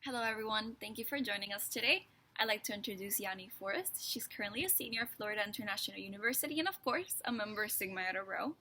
Hello everyone, thank you for joining us today. I'd like to introduce Yanni Forrest. She's currently a senior at Florida International University and of course, a member of Sigma Iota Rho.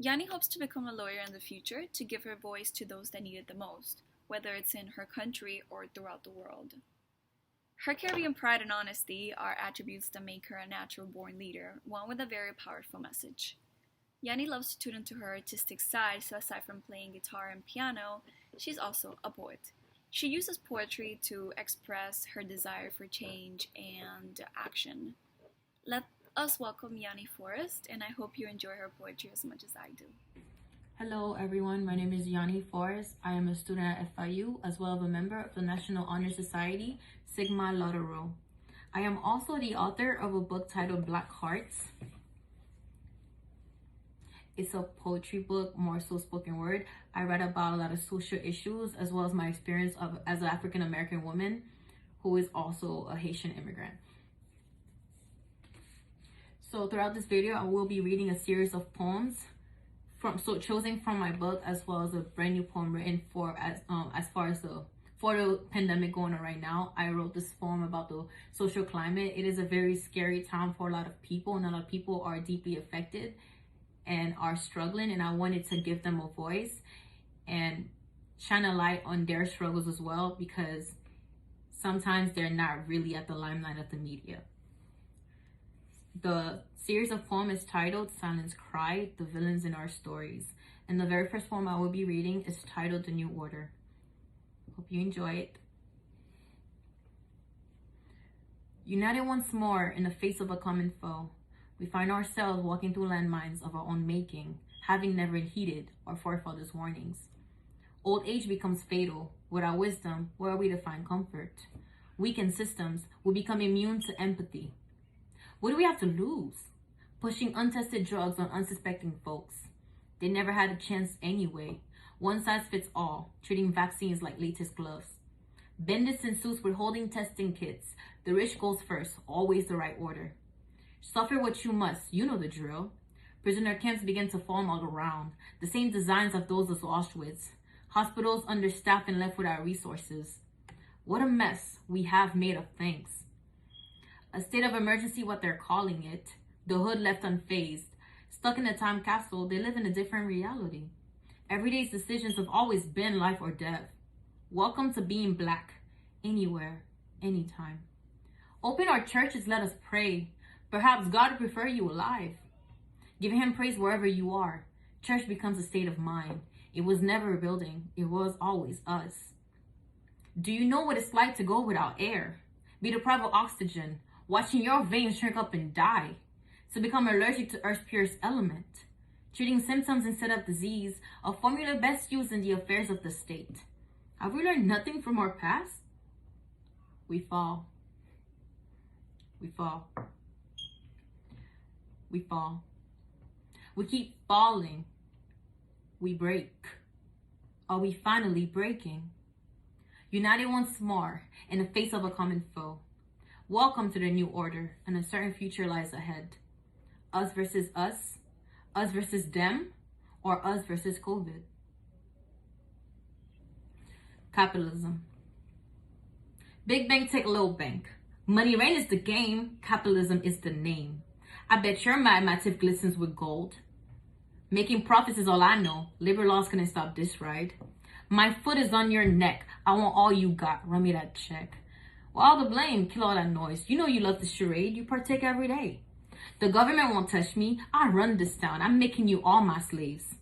Yanni hopes to become a lawyer in the future to give her voice to those that need it the most, whether it's in her country or throughout the world. Her Caribbean pride and honesty are attributes that make her a natural-born leader, one with a very powerful message. Yanni loves to tune into her artistic side, so aside from playing guitar and piano, she's also a poet. She uses poetry to express her desire for change and action. Let us welcome Yanni Forrest, and I hope you enjoy her poetry as much as I do. Hello everyone, my name is Yanni Forrest. I am a student at FIU as well as a member of the National Honor Society, Sigma Iota Rho. I am also the author of a book titled Black Hearts. It's a poetry book, more so spoken word. I write about a lot of social issues as well as my experience as an African American woman who is also a Haitian immigrant. So throughout this video, I will be reading a series of poems chosen from my book, as well as a brand new poem written for the pandemic going on right now. I wrote this poem about the social climate. It is a very scary time for a lot of people, and a lot of people are deeply affected and are struggling, and I wanted to give them a voice and shine a light on their struggles as well, because sometimes they're not really at the limelight of the media. The series of poems is titled Silence Cry, The Villains in Our Stories. And the very first poem I will be reading is titled The New Order. Hope you enjoy it. United once more in the face of a common foe, we find ourselves walking through landmines of our own making, having never heeded our forefathers' warnings. Old age becomes fatal. Without wisdom, where are we to find comfort? Weakened systems will become immune to empathy. What do we have to lose? Pushing untested drugs on unsuspecting folks. They never had a chance anyway. One size fits all, treating vaccines like latest gloves. Bandits in suits withholding testing kits. The rich goes first, always the right order. Suffer what you must, you know the drill. Prisoner camps begin to form all around, the same designs of those of Auschwitz. Hospitals understaffed and left without resources. What a mess we have made of things. A state of emergency, what they're calling it. The hood left unfazed. Stuck in a time capsule, they live in a different reality. Everyday's decisions have always been life or death. Welcome to being black, anywhere, anytime. Open our churches, let us pray. Perhaps God would prefer you alive. Giving him praise wherever you are. Church becomes a state of mind. It was never a building. It was always us. Do you know what it's like to go without air? Be deprived of oxygen, watching your veins shrink up and die. To become allergic to Earth's purest element. Treating symptoms instead of disease, a formula best used in the affairs of the state. Have we learned nothing from our past? We fall. We fall. We fall. We keep falling. We break. Are we finally breaking? United once more in the face of a common foe. Welcome to the new order, and a certain future lies ahead. Us versus them, or us versus COVID. Capitalism. Big bank take little bank. Money rain is the game, capitalism is the name. I bet your my tip glistens with gold. Making profits is all I know. Labor laws couldn't stop this ride. My foot is on your neck. I want all you got. Run me that check. Well, all the blame, kill all that noise. You know you love the charade. You partake every day. The government won't touch me. I run this town. I'm making you all my slaves.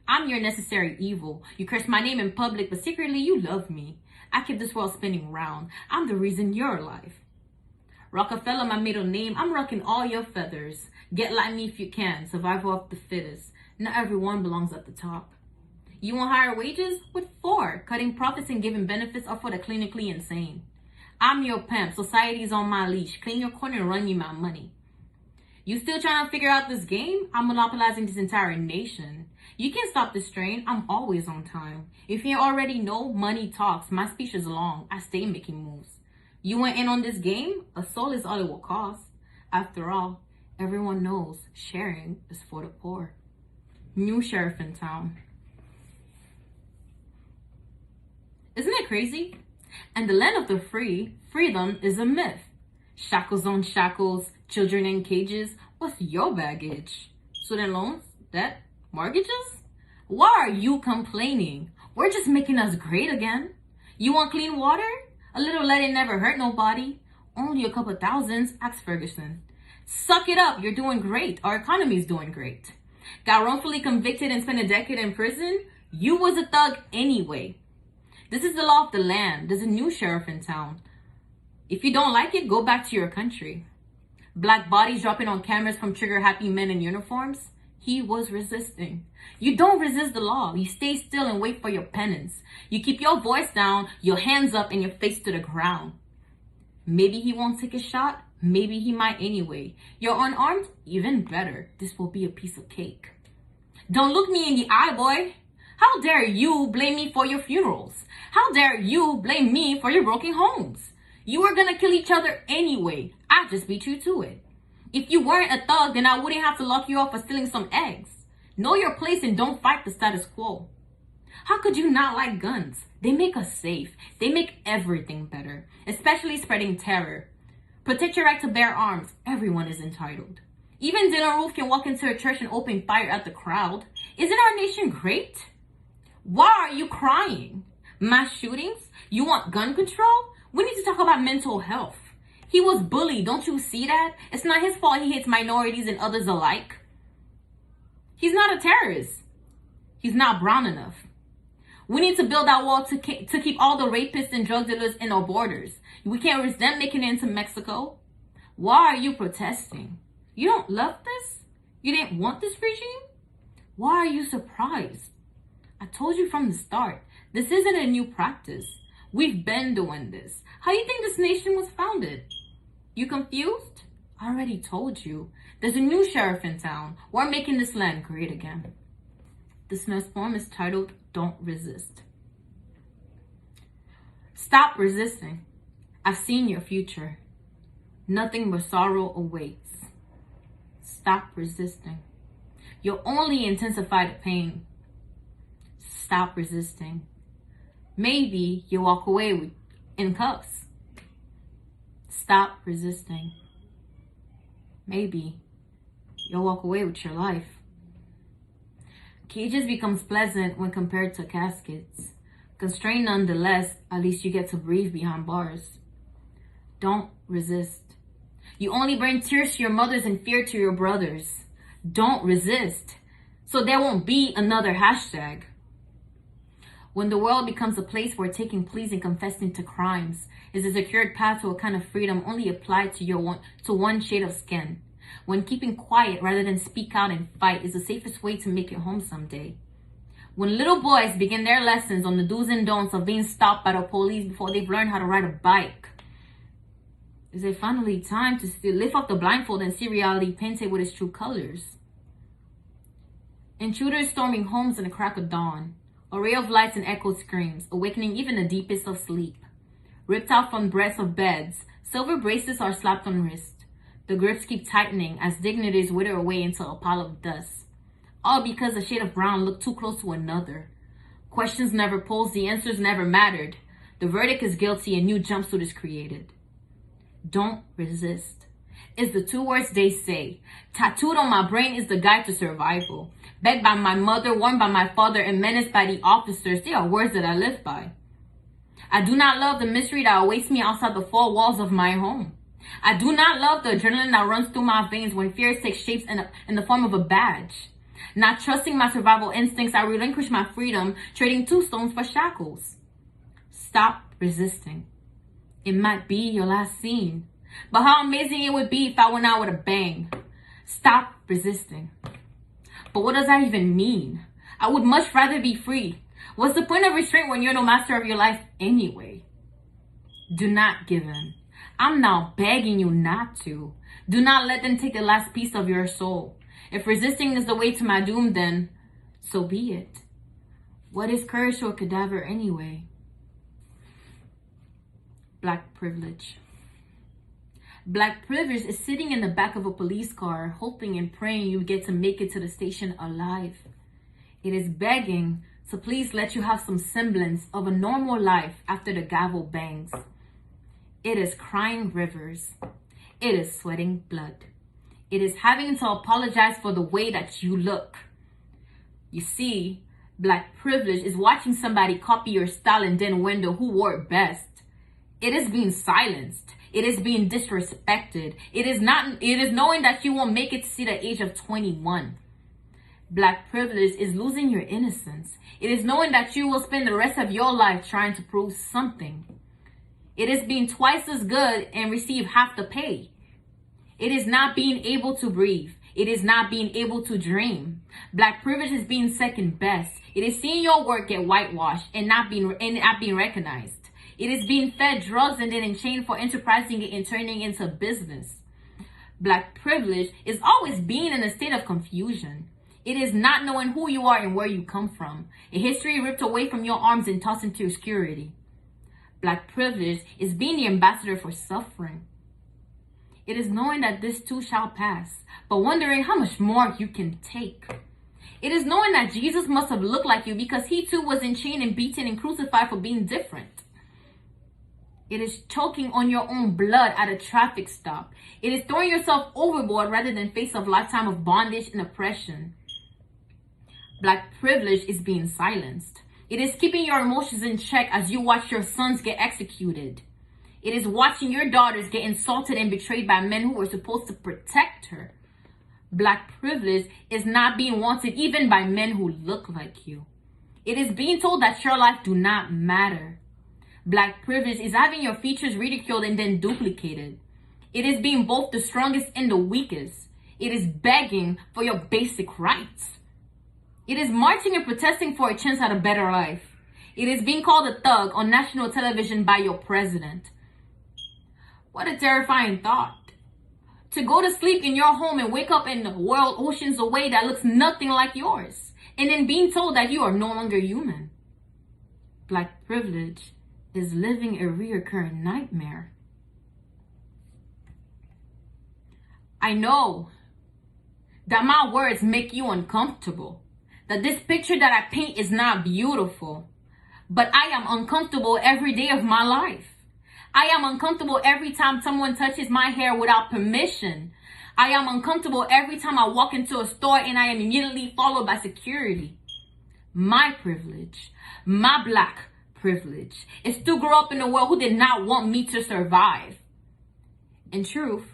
I'm your necessary evil. You curse my name in public, but secretly you love me. I keep this world spinning round. I'm the reason you're alive. Rockefeller, my middle name. I'm rocking all your feathers. Get like me if you can. Survival of the fittest. Not everyone belongs at the top. You want higher wages? What for? Cutting profits and giving benefits are for the clinically insane. I'm your pimp. Society's on my leash. Clean your corner and run me my money. You still trying to figure out this game? I'm monopolizing this entire nation. You can't stop this train. I'm always on time. If you already know, money talks. My speech is long. I stay making moves. You went in on this game? A soul is all it will cost. After all, everyone knows sharing is for the poor. New sheriff in town. Isn't it crazy? And the land of the free, freedom is a myth. Shackles on shackles, children in cages. What's your baggage? Student loans, debt, mortgages? Why are you complaining? We're just making us great again. You want clean water? A little let it never hurt nobody. Only a couple thousands, asked Ferguson. Suck it up, you're doing great. Our economy's doing great. Got wrongfully convicted and spent a decade in prison? You was a thug anyway. This is the law of the land. There's a new sheriff in town. If you don't like it, go back to your country. Black bodies dropping on cameras from trigger-happy men in uniforms? He was resisting. You don't resist the law. You stay still and wait for your penance. You keep your voice down, your hands up, and your face to the ground. Maybe he won't take a shot. Maybe he might anyway. You're unarmed? Even better. This will be a piece of cake. Don't look me in the eye, boy. How dare you blame me for your funerals? How dare you blame me for your broken homes? You were gonna kill each other anyway. I just beat you to it. If you weren't a thug, then I wouldn't have to lock you up for stealing some eggs. Know your place and don't fight the status quo. How could you not like guns? They make us safe. They make everything better, especially spreading terror. Protect your right to bear arms. Everyone is entitled. Even Dylan Roof can walk into a church and open fire at the crowd. Isn't our nation great? Why are you crying? Mass shootings? You want gun control? We need to talk about mental health. He was bullied. Don't you see that? It's not his fault he hates minorities and others alike. He's not a terrorist. He's not brown enough. We need to build that wall to keep all the rapists and drug dealers in our borders. We can't risk them making it into Mexico. Why are you protesting? You don't love this? You didn't want this regime? Why are you surprised? I told you from the start, this isn't a new practice. We've been doing this. How do you think this nation was founded? You confused? I already told you. There's a new sheriff in town. We're making this land great again. This next poem is titled, Don't Resist. Stop resisting. I've seen your future. Nothing but sorrow awaits. Stop resisting. You'll only intensify the pain. Stop resisting. Maybe you'll walk away in cuffs. Stop resisting. Maybe you'll walk away with your life. Cages becomes pleasant when compared to caskets. Constrained nonetheless, at least you get to breathe behind bars. Don't resist. You only bring tears to your mothers and fear to your brothers. Don't resist. So there won't be another hashtag. When the world becomes a place where taking pleas and confessing to crimes is a secured path to a kind of freedom only applied to one shade of skin. When keeping quiet rather than speak out and fight is the safest way to make it home someday. When little boys begin their lessons on the do's and don'ts of being stopped by the police before they've learned how to ride a bike. Is it finally time to still lift off the blindfold and see reality painted with its true colors? Intruders storming homes in the crack of dawn. A ray of lights and echoed screams, awakening even the deepest of sleep. Ripped out from breadths of beds, silver bracelets are slapped on wrists. The grips keep tightening as dignities wither away into a pile of dust. All because a shade of brown looked too close to another. Questions never posed, the answers never mattered. The verdict is guilty, a new jumpsuit is created. Don't resist. Is the two words they say. Tattooed on my brain is the guide to survival. Begged by my mother, warned by my father, and menaced by the officers, they are words that I live by. I do not love the mystery that awaits me outside the four walls of my home. I do not love the adrenaline that runs through my veins when fears take shapes in the form of a badge. Not trusting my survival instincts, I relinquish my freedom, trading 2 stones for shackles. Stop resisting. It might be your last scene, but how amazing it would be if I went out with a bang. Stop resisting. But what does that even mean? I would much rather be free. What's the point of restraint when you're no master of your life anyway? Do not give in. I'm now begging you not to. Do not let them take the last piece of your soul. If resisting is the way to my doom, then so be it. What is courage to a cadaver anyway? Black privilege. Black privilege is sitting in the back of a police car, hoping and praying you get to make it to the station alive. It is begging So please let you have some semblance of a normal life after the gavel bangs. It is crying rivers. It is sweating blood. It is having to apologize for the way that you look. You see, Black privilege is watching somebody copy your style and then wonder who wore it best. It is being silenced. It is being disrespected. It is knowing that you won't make it to see the age of 21. Black privilege is losing your innocence. It is knowing that you will spend the rest of your life trying to prove something. It is being twice as good and receive half the pay. It is not being able to breathe. It is not being able to dream. Black privilege is being second best. It is seeing your work get whitewashed and not being recognized. It is being fed drugs and then enchained for enterprising it and turning into business. Black privilege is always being in a state of confusion. It is not knowing who you are and where you come from. A history ripped away from your arms and tossed into obscurity. Black privilege is being the ambassador for suffering. It is knowing that this too shall pass, but wondering how much more you can take. It is knowing that Jesus must have looked like you because he too was enchained and beaten and crucified for being different. It is choking on your own blood at a traffic stop. It is throwing yourself overboard rather than face a lifetime of bondage and oppression. Black privilege is being silenced. It is keeping your emotions in check as you watch your sons get executed. It is watching your daughters get insulted and betrayed by men who were supposed to protect her. Black privilege is not being wanted even by men who look like you. It is being told that your life do not matter. Black privilege is having your features ridiculed and then duplicated. It is being both the strongest and the weakest. It is begging for your basic rights. It is marching and protesting for a chance at a better life. It is being called a thug on national television by your president. What a terrifying thought. To go to sleep in your home and wake up in the world oceans away that looks nothing like yours. And then being told that you are no longer human. Black privilege is living a reoccurring nightmare. I know that my words make you uncomfortable. That this picture that I paint is not beautiful. But I am uncomfortable every day of my life. I am uncomfortable every time someone touches my hair without permission. I am uncomfortable every time I walk into a store and I am immediately followed by security. My privilege, my black privilege, is to grow up in a world who did not want me to survive. In truth,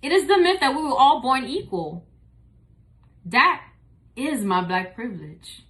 it is the myth that we were all born equal. That is my black privilege.